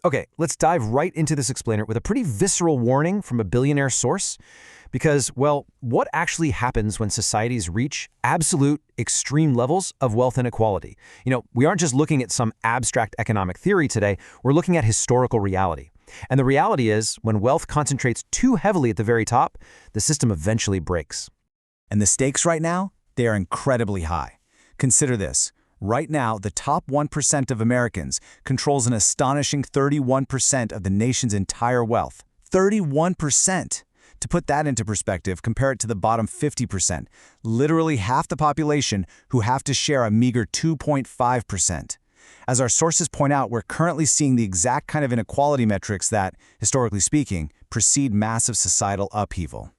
Okay, let's dive right into this explainer with a pretty visceral warning from a billionaire source. Because, well, what actually happens when societies reach absolute extreme levels of wealth inequality? We aren't just looking at some abstract economic theory today, we're looking at historical reality. And the reality is, when wealth concentrates too heavily at the very top, the system eventually breaks. And the stakes right now? They are incredibly high. Consider this. Right now, the top 1% of Americans controls an astonishing 31% of the nation's entire wealth. 31%! To put that into perspective, compare it to the bottom 50%, literally half the population who have to share a meager 2.5%. As our sources point out, we're currently seeing the exact kind of inequality metrics that, historically speaking, precede massive societal upheaval.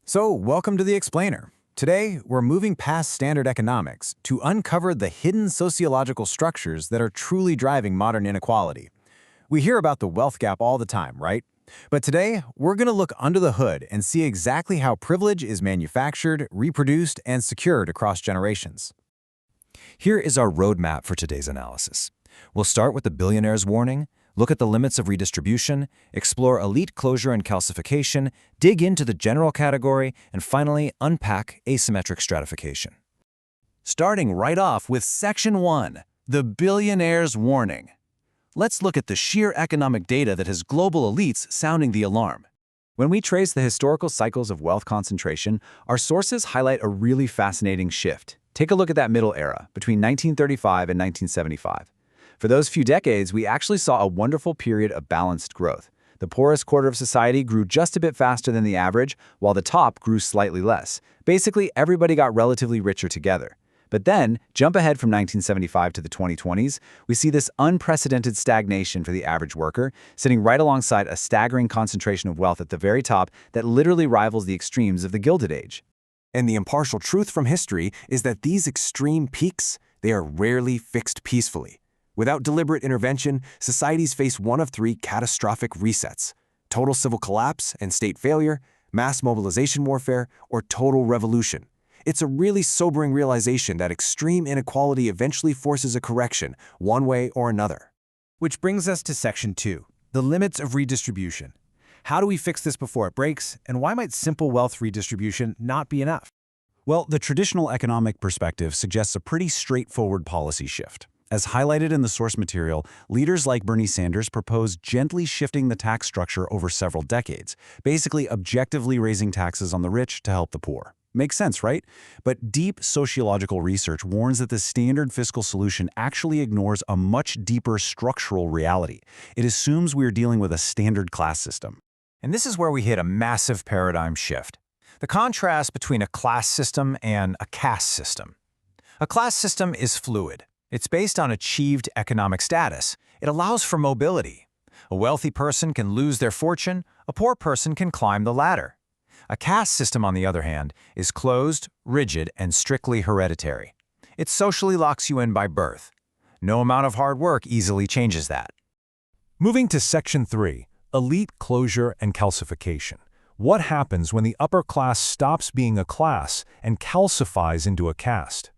So, welcome to The Explainer. Today, we're moving past standard economics to uncover the hidden sociological structures that are truly driving modern inequality. We hear about the wealth gap all the time, right? But today, we're going to look under the hood and see exactly how privilege is manufactured, reproduced, and secured across generations. Here is our roadmap for today's analysis. We'll start with the billionaire's warning, look at the limits of redistribution, explore elite closure and calcification, dig into the general category, and finally unpack asymmetric stratification. Starting right off with Section 1, the billionaire's warning. Let's look at the sheer economic data that has global elites sounding the alarm. When we trace the historical cycles of wealth concentration, our sources highlight a really fascinating shift. Take a look at that middle era, between 1935 and 1975. For those few decades, we actually saw a wonderful period of balanced growth. The poorest quarter of society grew just a bit faster than the average, while the top grew slightly less. Basically, everybody got relatively richer together. But then, jump ahead from 1975 to the 2020s, we see this unprecedented stagnation for the average worker, sitting right alongside a staggering concentration of wealth at the very top that literally rivals the extremes of the Gilded Age. And the impartial truth from history is that these extreme peaks, they are rarely fixed peacefully. Without deliberate intervention, societies face one of three catastrophic resets: total civil collapse and state failure, mass mobilization warfare, or total revolution. It's a really sobering realization that extreme inequality eventually forces a correction, one way or another. Which brings us to Section 2, the limits of redistribution. How do we fix this before it breaks, and why might simple wealth redistribution not be enough? Well, the traditional economic perspective suggests a pretty straightforward policy shift. As highlighted in the source material, leaders like Bernie Sanders propose gently shifting the tax structure over several decades, basically objectively raising taxes on the rich to help the poor. Makes sense, right? But deep sociological research warns that the standard fiscal solution actually ignores a much deeper structural reality. It assumes we're dealing with a standard class system. And this is where we hit a massive paradigm shift. The contrast between a class system and a caste system. A class system is fluid. It's based on achieved economic status. It allows for mobility. A wealthy person can lose their fortune, a poor person can climb the ladder. A caste system, on the other hand, is closed, rigid, and strictly hereditary. It socially locks you in by birth. No amount of hard work easily changes that. Moving to Section 3, elite closure and calcification. What happens when the upper class stops being a class and calcifies into a caste?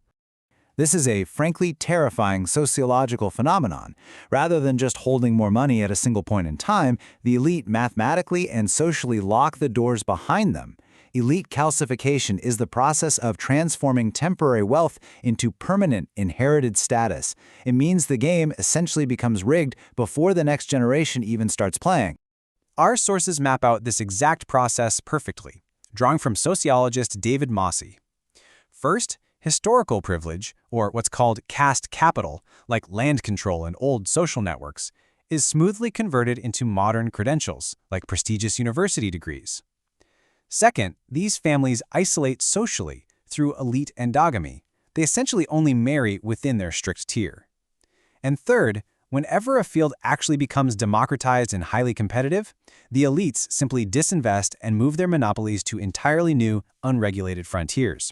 This is a frankly terrifying sociological phenomenon. Rather than just holding more money at a single point in time, the elite mathematically and socially lock the doors behind them. Elite calcification is the process of transforming temporary wealth into permanent inherited status. It means the game essentially becomes rigged before the next generation even starts playing. Our sources map out this exact process perfectly, drawing from sociologist David Mossey. First, historical privilege, or what's called caste capital, like land control and old social networks, is smoothly converted into modern credentials, like prestigious university degrees. Second, these families isolate socially through elite endogamy. They essentially only marry within their strict tier. And third, whenever a field actually becomes democratized and highly competitive, the elites simply disinvest and move their monopolies to entirely new, unregulated frontiers.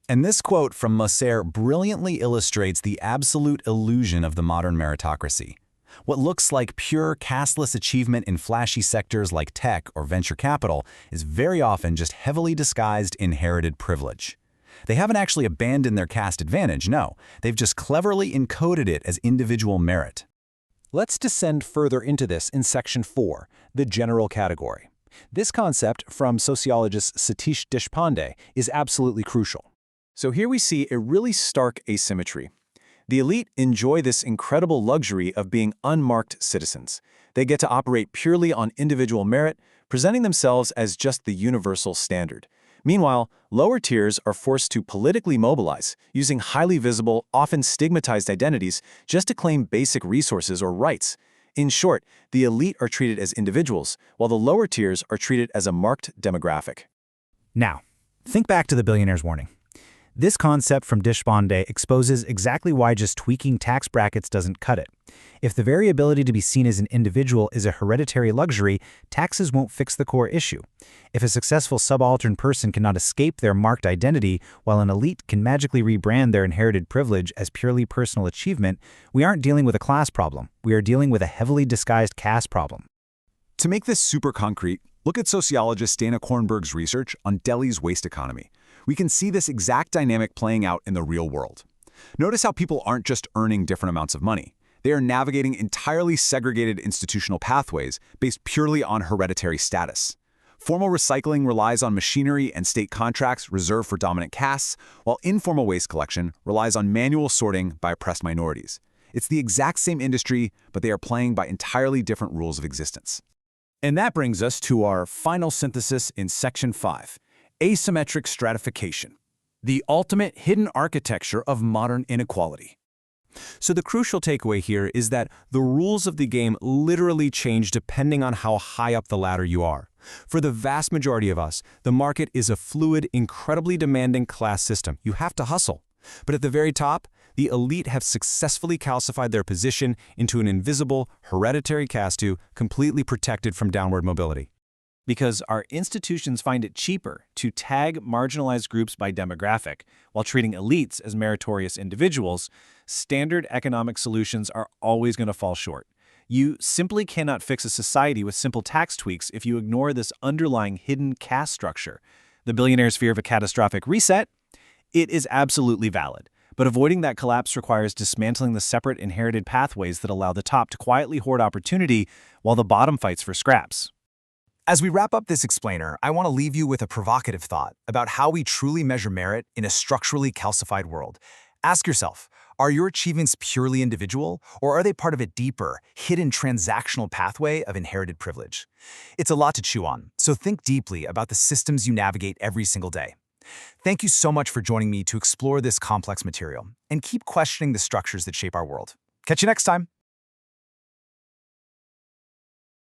And this quote from Mossey brilliantly illustrates the absolute illusion of the modern meritocracy. What looks like pure casteless achievement in flashy sectors like tech or venture capital is very often just heavily disguised inherited privilege. They haven't actually abandoned their caste advantage, no. They've just cleverly encoded it as individual merit. Let's descend further into this in Section 4, the general category. This concept, from sociologist Satish Deshpande, is absolutely crucial. So here we see a really stark asymmetry. The elite enjoy this incredible luxury of being unmarked citizens. They get to operate purely on individual merit, presenting themselves as just the universal standard. Meanwhile, lower tiers are forced to politically mobilize, using highly visible, often stigmatized identities just to claim basic resources or rights. In short, the elite are treated as individuals, while the lower tiers are treated as a marked demographic. Now, think back to the billionaire's warning. This concept from Deshpande exposes exactly why just tweaking tax brackets doesn't cut it. If the variability to be seen as an individual is a hereditary luxury, taxes won't fix the core issue. If a successful subaltern person cannot escape their marked identity, while an elite can magically rebrand their inherited privilege as purely personal achievement, we aren't dealing with a class problem. We are dealing with a heavily disguised caste problem. To make this super concrete, look at sociologist Dana Kornberg's research on Delhi's waste economy. We can see this exact dynamic playing out in the real world. Notice how people aren't just earning different amounts of money. They are navigating entirely segregated institutional pathways based purely on hereditary status. Formal recycling relies on machinery and state contracts reserved for dominant castes, while informal waste collection relies on manual sorting by oppressed minorities. It's the exact same industry, but they are playing by entirely different rules of existence. And that brings us to our final synthesis in Section 5, asymmetric stratification, the ultimate hidden architecture of modern inequality. So the crucial takeaway here is that the rules of the game literally change depending on how high up the ladder you are. For the vast majority of us, the market is a fluid, incredibly demanding class system. You have to hustle. But at the very top, the elite have successfully calcified their position into an invisible, hereditary caste completely protected from downward mobility. Because our institutions find it cheaper to tag marginalized groups by demographic while treating elites as meritorious individuals, standard economic solutions are always going to fall short. You simply cannot fix a society with simple tax tweaks if you ignore this underlying hidden caste structure. The billionaire's fear of a catastrophic reset? It is absolutely valid. But avoiding that collapse requires dismantling the separate inherited pathways that allow the top to quietly hoard opportunity while the bottom fights for scraps. As we wrap up this explainer, I want to leave you with a provocative thought about how we truly measure merit in a structurally calcified world. Ask yourself, are your achievements purely individual, or are they part of a deeper, hidden transactional pathway of inherited privilege? It's a lot to chew on, so think deeply about the systems you navigate every single day. Thank you so much for joining me to explore this complex material, and keep questioning the structures that shape our world. Catch you next time.